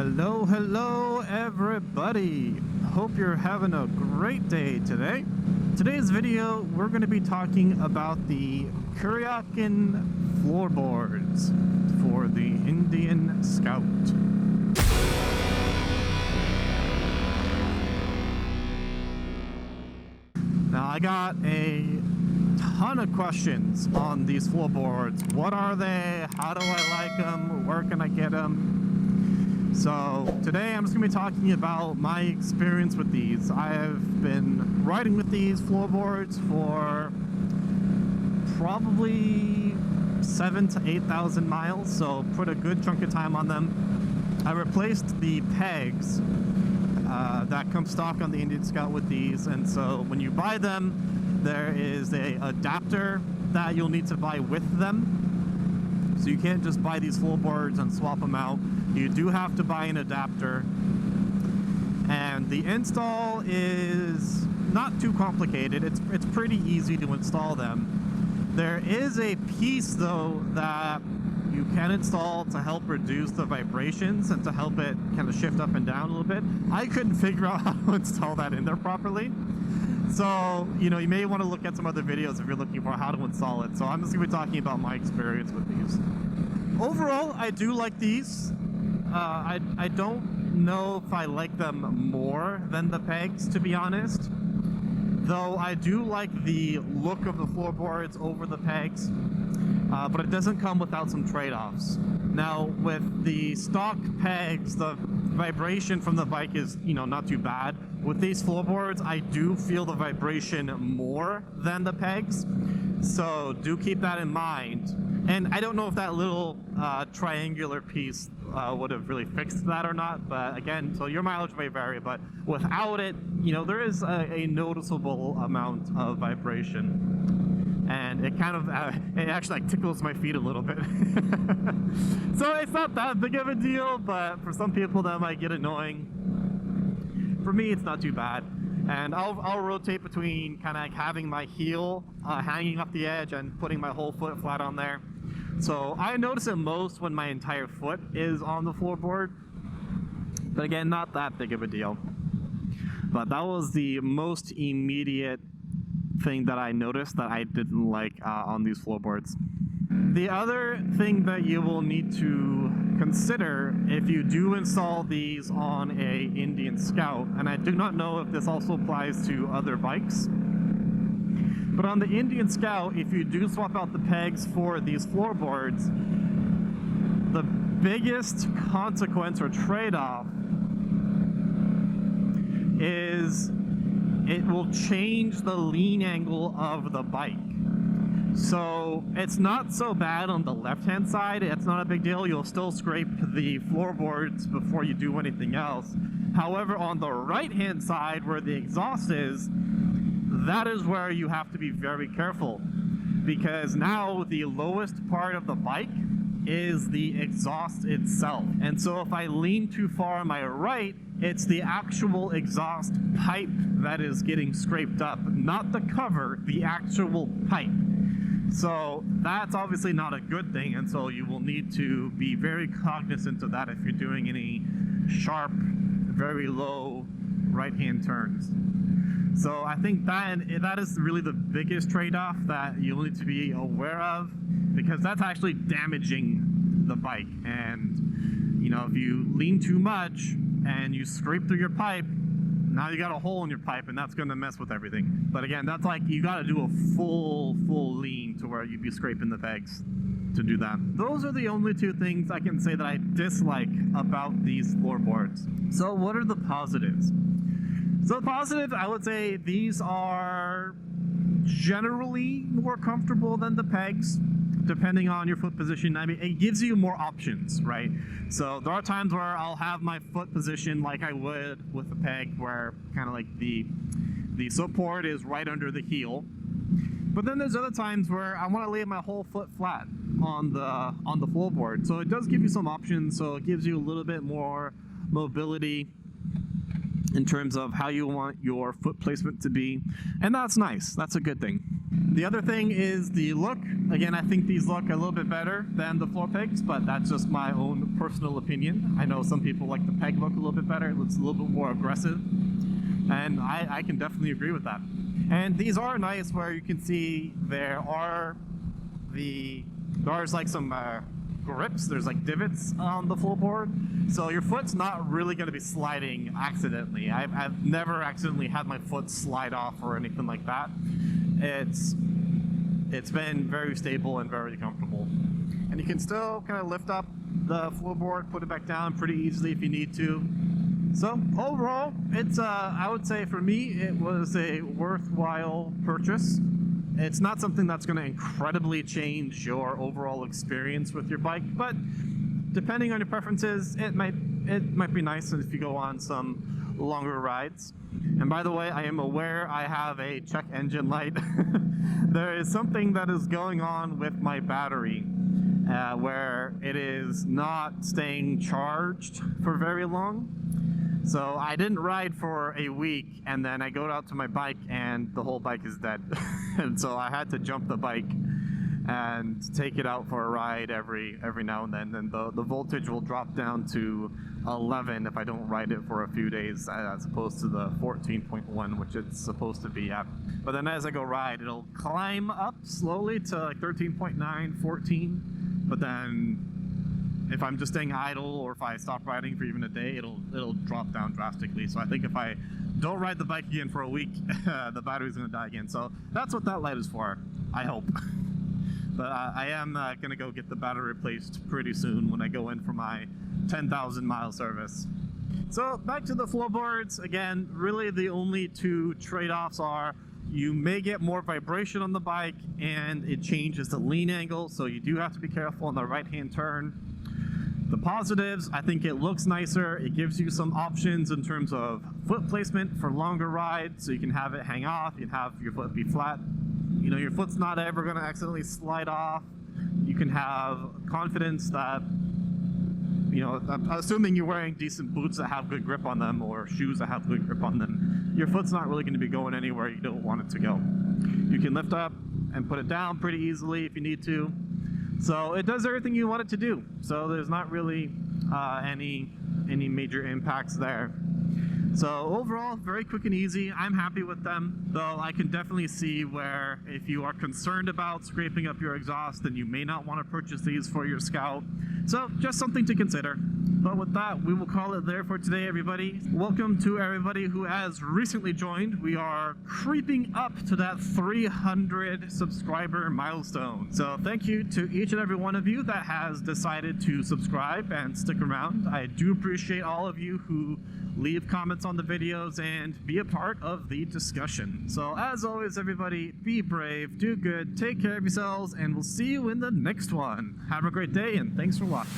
Hello everybody. Hope you're having a great day today. Today's video, we're going to be talking about the Kuryakyn floorboards for the Indian Scout. Now I got a ton of questions on these floorboards. What are they? How do I like them? Where can I get them? So today I'm just going to be talking about my experience with these. I have been riding with these floorboards for probably 7,000 to 8,000 miles, so put a good chunk of time on them. I replaced the pegs that come stock on the Indian Scout with these, and so when you buy them, there is a adapter that you'll need to buy with them. So you can't just buy these floorboards and swap them out. You do have to buy an adapter. And the install is not too complicated. It's pretty easy to install them. There is a piece though that you can install to help reduce the vibrations and to help it kind of shift up and down a little bit. I couldn't figure out how to install that in there properly. So, you know, you may want to look at some other videos if you're looking for how to install it. So I'm just going to be talking about my experience with these. Overall, I do like these. I don't know if I like them more than the pegs, to be honest. Though I do like the look of the floorboards over the pegs. But it doesn't come without some trade-offs. Now, with the stock pegs, the vibration from the bike is, you know, not too bad. With these floorboards, I do feel the vibration more than the pegs. So do keep that in mind. And I don't know if that little triangular piece would have really fixed that or not, but again, so your mileage may vary, but without it, you know, there is a noticeable amount of vibration. And it kind of, it actually like tickles my feet a little bit. So it's not that big of a deal, but for some people that might get annoying. For me, it's not too bad. And I'll rotate between kind of like having my heel hanging off the edge and putting my whole foot flat on there. So I notice it most when my entire foot is on the floorboard. But again, not that big of a deal. But that was the most immediate thing that I noticed that I didn't like on these floorboards. The other thing that you will need to consider if you do install these on a Indian Scout, and I do not know if this also applies to other bikes, but on the Indian Scout, if you do swap out the pegs for these floorboards, the biggest consequence or trade-off is it will change the lean angle of the bike. So it's not so bad on the left-hand side. It's not a big deal. You'll still scrape the floorboards before you do anything else. However, on the right-hand side where the exhaust is, that is where you have to be very careful, because now the lowest part of the bike is the exhaust itself. And so if I lean too far on my right, it's the actual exhaust pipe that is getting scraped up, not the cover, the actual pipe. So that's obviously not a good thing, and so you will need to be very cognizant of that if you're doing any sharp, very low right-hand turns. So I think that is really the biggest trade-off that you'll need to be aware of, because that's actually damaging the bike. And you know, if you lean too much and you scrape through your pipe, now you got a hole in your pipe, and that's going to mess with everything. But again, that's like, you got to do a full lean to where you'd be scraping the pegs to do that. Those are the only two things I can say that I dislike about these floorboards. So what are the positives? So the positives, I would say these are generally more comfortable than the pegs, depending on your foot position. I mean, it gives you more options, right? So there are times where I'll have my foot position like I would with a peg, where kind of like the support is right under the heel. But then there's other times where I want to lay my whole foot flat on the floorboard. So it does give you some options. So it gives you a little bit more mobility in terms of how you want your foot placement to be. And that's nice. That's a good thing. The other thing is the look. Again, I think these look a little bit better than the floor pegs, but that's just my own personal opinion. I know some people like the peg look a little bit better. It looks a little bit more aggressive, and I can definitely agree with that. And these are nice where you can see there's like some grips, there's like divots on the floorboard, so your foot's not really going to be sliding accidentally. I've never accidentally had my foot slide off or anything like that. It's been very stable and very comfortable, and you can still kind of lift up the floorboard, put it back down pretty easily if you need to. So overall, it's I would say for me it was a worthwhile purchase. It's not something that's going to incredibly change your overall experience with your bike, but depending on your preferences, it might be nice if you go on some longer rides. And by the way, I am aware I have a check engine light. There is something that is going on with my battery where it is not staying charged for very long. So I didn't ride for a week, and then I go out to my bike and the whole bike is dead. And so I had to jump the bike and take it out for a ride every now and then. And the voltage will drop down to 11 if I don't ride it for a few days, as opposed to the 14.1, which it's supposed to be at. But then as I go ride, it'll climb up slowly to like 13.9, 14. But then if I'm just staying idle, or if I stop riding for even a day, it'll drop down drastically. So I think if I don't ride the bike again for a week, the battery's gonna die again. So that's what that light is for, I hope. But I am gonna go get the battery replaced pretty soon when I go in for my 10,000 mile service. So back to the floorboards. Again, really the only two trade-offs are you may get more vibration on the bike, and it changes the lean angle, so you do have to be careful on the right-hand turn. The positives, I think it looks nicer. It gives you some options in terms of foot placement for longer rides, so you can have it hang off, you can have your foot be flat. You know, your foot's not ever going to accidentally slide off. You can have confidence that, you know, I'm assuming you're wearing decent boots that have good grip on them, or shoes that have good grip on them. Your foot's not really going to be going anywhere you don't want it to go. You can lift up and put it down pretty easily if you need to. So it does everything you want it to do. So there's not really any major impacts there. So overall, very quick and easy. I'm happy with them, though I can definitely see where if you are concerned about scraping up your exhaust, then you may not want to purchase these for your Scout. So just something to consider. But with that, we will call it there for today, everybody. Welcome to everybody who has recently joined. We are creeping up to that 300 subscriber milestone. So thank you to each and every one of you that has decided to subscribe and stick around. I do appreciate all of you who leave comments on the videos and be a part of the discussion. So as always, everybody, be brave, do good, take care of yourselves, and we'll see you in the next one. Have a great day, and thanks for watching.